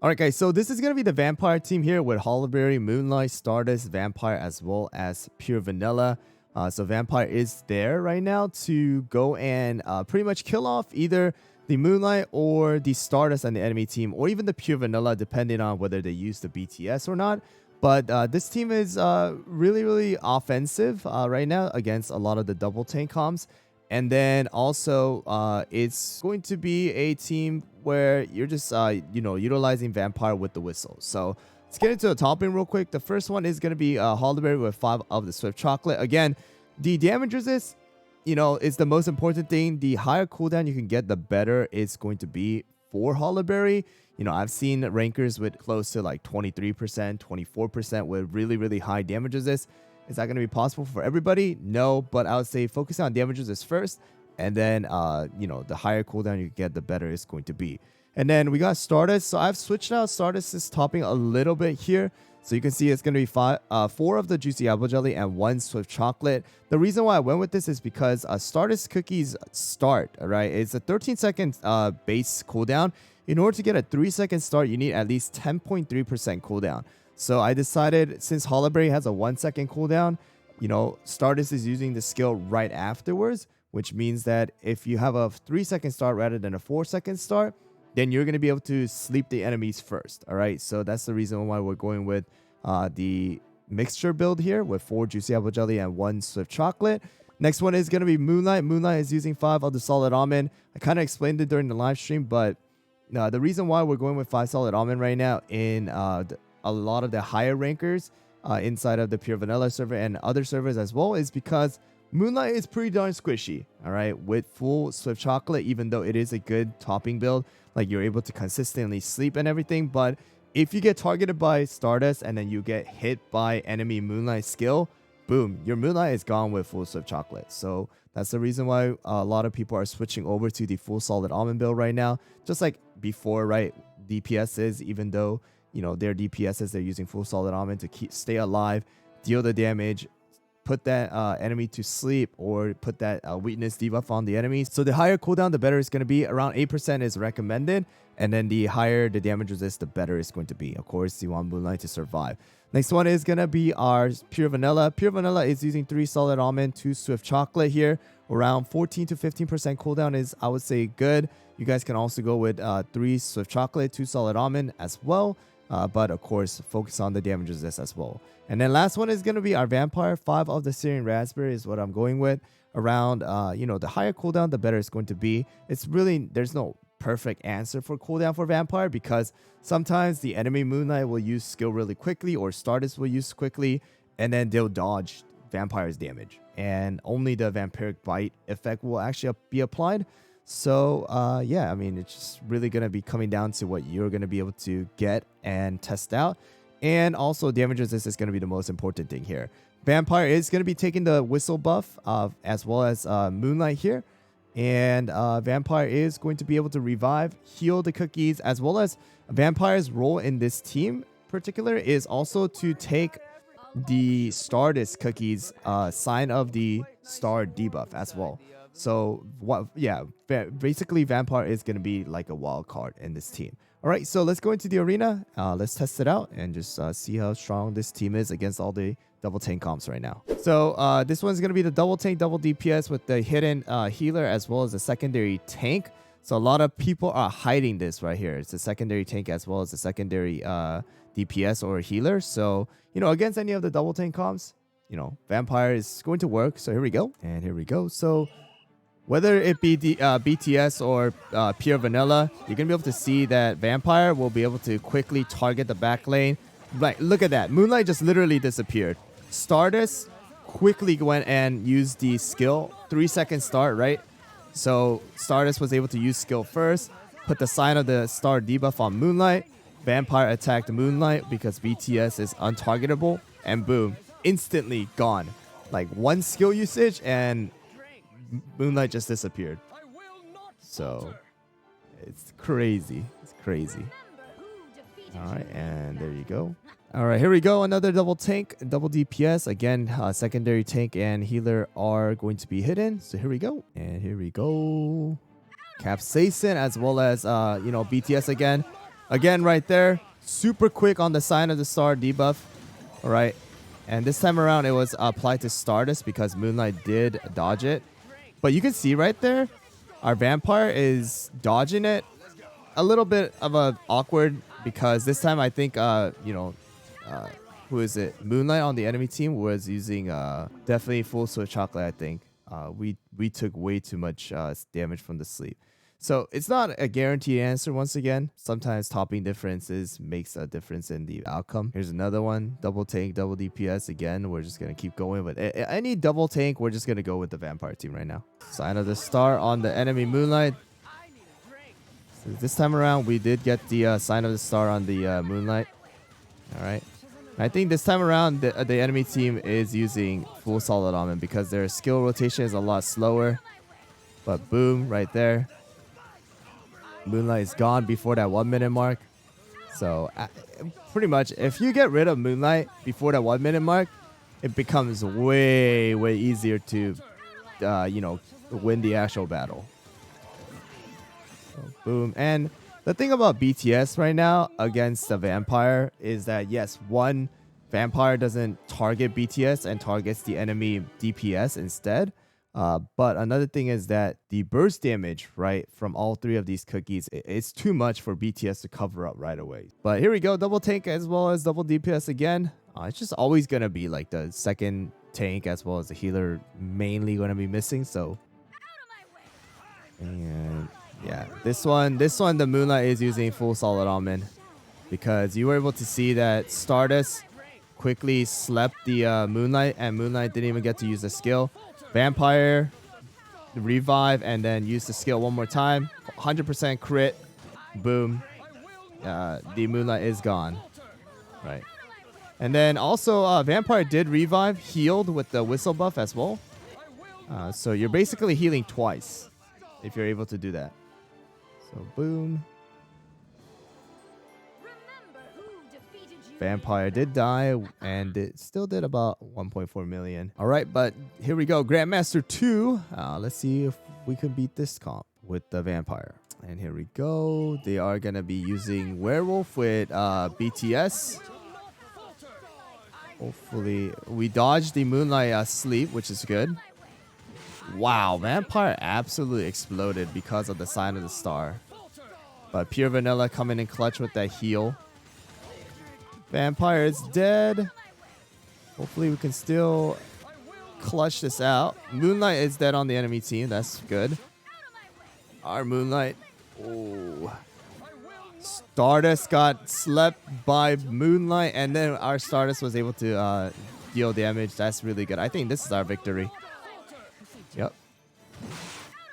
Alright guys, so this is going to be the Vampire team here with Holberry, Moonlight, Stardust, Vampire, as well as Pure Vanilla. So Vampire is there right now to go and pretty much kill off either the Moonlight or the Stardust on the enemy team, or even the Pure Vanilla, depending on whether they use the BTS or not. But this team is really offensive right now against a lot of the double tank comps. And then also, it's going to be a team where you're just, utilizing Vampire with the whistle. So let's get into the topping real quick. The first one is going to be Holberry with 5 of the Swift Chocolate. Again, the damage resist, is the most important thing. The higher cooldown you can get, the better it's going to be for Holberry. I've seen rankers with close to like 23%, 24% with really high damage resist. Is that going to be possible for everybody? No, but I would say focus on damages is first, and then, the higher cooldown you get, the better it's going to be. And then we got Stardust. So I've switched out Stardust's topping a little bit here. So you can see it's going to be 4 of the Juicy Apple Jelly and 1 Swift Chocolate. The reason why I went with this is because Stardust cookies start, right? It's a 13-second base cooldown. In order to get a 3-second start, you need at least 10.3% cooldown. So I decided, since Holberry has a 1-second cooldown, Stardust is using the skill right afterwards, which means that if you have a 3-second start rather than a 4-second start, then you're going to be able to sleep the enemies first. All right, so that's the reason why we're going with the mixture build here with 4 Juicy Apple Jelly and 1 Swift Chocolate. Next one is going to be Moonlight. Moonlight is using 5 of the Solid Almond. I kind of explained it during the live stream, but the reason why we're going with 5 Solid Almond right now in a lot of the higher rankers inside of the Pure Vanilla server and other servers as well is because Moonlight is pretty darn squishy, all right, with full Swift Chocolate, even though it is a good topping build, like you're able to consistently sleep and everything. But if you get targeted by Stardust and then you get hit by enemy Moonlight skill, boom, your Moonlight is gone with full Swift Chocolate. So that's the reason why a lot of people are switching over to the full Solid Almond build right now, just like before, right? DPS is, even though their DPSs, they're using full Solid Almond to stay alive, deal the damage, put that enemy to sleep, or put that weakness debuff on the enemies. So the higher cooldown, the better it's going to be. Around 8% is recommended. And then the higher the damage resist, the better it's going to be. Of course, you want Moonlight to survive. Next one is going to be our Pure Vanilla. Pure Vanilla is using 3 Solid Almond, 2 Swift Chocolate here. Around 14 to 15% cooldown is, I would say, good. You guys can also go with 3 Swift Chocolate, 2 Solid Almond as well. But of course, focus on the damage resist as well. And then last one is going to be our Vampire. 5 of the Syrian Raspberry is what I'm going with. Around, the higher cooldown, the better it's going to be. It's really, there's no perfect answer for cooldown for Vampire, because sometimes the enemy Moonlight will use skill really quickly, or Stardust will use quickly, and then they'll dodge Vampire's damage. And only the Vampiric Bite effect will actually be applied. So, yeah, I mean, it's just really going to be coming down to what you're going to be able to get and test out. And also, damage resist is going to be the most important thing here. Vampire is going to be taking the whistle buff, as well as Moonlight here. And Vampire is going to be able to revive, heal the cookies, as well as Vampire's role in this team particular is also to take the Stardust cookies sign of the star debuff as well. So basically Vampire is going to be like a wild card in this team. All right, so let's go into the arena. Let's test it out and just see how strong this team is against all the double tank comps right now. So this one's going to be the double tank, double DPS with the hidden healer as well as the secondary tank. So a lot of people are hiding this right here. It's a secondary tank as well as a secondary DPS or healer. So, against any of the double tank comps, Vampire is going to work. So here we go. And here we go. So whether it be the BTS or Pure Vanilla, you're going to be able to see that Vampire will be able to quickly target the back lane. Like, look at that. Moonlight just literally disappeared. Stardust quickly went and used the skill. 3-second start, right? So Stardust was able to use skill first, put the sign of the star debuff on Moonlight. Vampire attacked Moonlight because BTS is untargetable. And boom, instantly gone. Like, one skill usage and Moonlight just disappeared. So it's crazy. It's crazy. All right, and there you go. All right, here we go. Another double tank, double DPS. Again, secondary tank and healer are going to be hidden. So here we go. And here we go. Capsaicin as well as, BTS again. Again, right there, super quick on the Sign of the Star debuff. All right. And this time around, it was applied to Stardust because Moonlight did dodge it. But you can see right there, our Vampire is dodging it. A little bit of a awkward because this time I think, who is it? Moonlight on the enemy team was using definitely full switch chocolate, I think. We took way too much damage from the sleep. So it's not a guaranteed answer once again. Sometimes topping differences makes a difference in the outcome. Here's another one. Double tank, double DPS. Again, we're just going to keep going with it. Any double tank, we're just going to go with the Vampire team right now. Sign of the Star on the enemy Moonlight. So this time around, we did get the Sign of the Star on the Moonlight. All right. I think this time around, the enemy team is using full solid almond because their skill rotation is a lot slower. But boom, right there. Moonlight is gone before that 1 minute mark. So pretty much, if you get rid of Moonlight before that 1 minute mark, it becomes way, way easier to, win the actual battle. So, boom. And the thing about BTS right now against the Vampire is that, yes, one, Vampire doesn't target BTS and targets the enemy DPS instead. But another thing is that the burst damage, right, from all three of these cookies, it's too much for BTS to cover up right away. But here we go, double tank as well as double DPS again. It's just always going to be like the second tank as well as the healer mainly going to be missing. So, and yeah, this one, the Moonlight is using full solid almond because you were able to see that Stardust quickly slept the Moonlight and Moonlight didn't even get to use the skill. Vampire, revive, and then use the skill one more time. 100% crit. Boom. The Moonlight is gone. Right. And then also, Vampire did revive, healed with the whistle buff as well. So you're basically healing twice if you're able to do that. So boom. Vampire did die, and it still did about 1.4 million. All right, but here we go. Grandmaster 2. Let's see if we can beat this comp with the Vampire. And here we go. They are going to be using Werewolf with BTS. Hopefully, we dodged the Moonlight sleep, which is good. Wow, Vampire absolutely exploded because of the Sign of the Star. But Pure Vanilla coming in clutch with that heal. Vampire is dead. Hopefully we can still clutch this out. Moonlight is dead on the enemy team. That's good. Our Moonlight. Oh. Stardust got slept by Moonlight, and then our Stardust was able to deal damage. That's really good. I think this is our victory. Yep.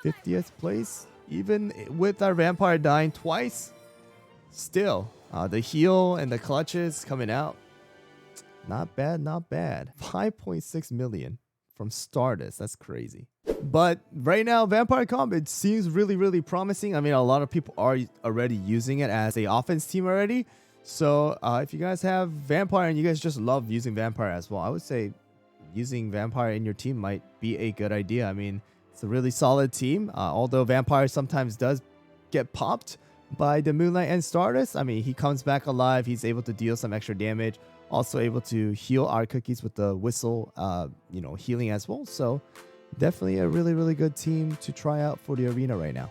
50th place. Even with our Vampire dying twice, still. The heal and the clutches coming out. Not bad, not bad. 5.6 million from Stardust. That's crazy. But right now, Vampire comp, it seems really, really promising. I mean, a lot of people are already using it as a offense team already. So if you guys have Vampire and you guys just love using Vampire as well, I would say using Vampire in your team might be a good idea. I mean, it's a really solid team. Although Vampire sometimes does get popped by the Moonlight and Stardust. I mean, he comes back alive. He's able to deal some extra damage. Also able to heal our cookies with the whistle, healing as well. So definitely a really, really good team to try out for the arena right now.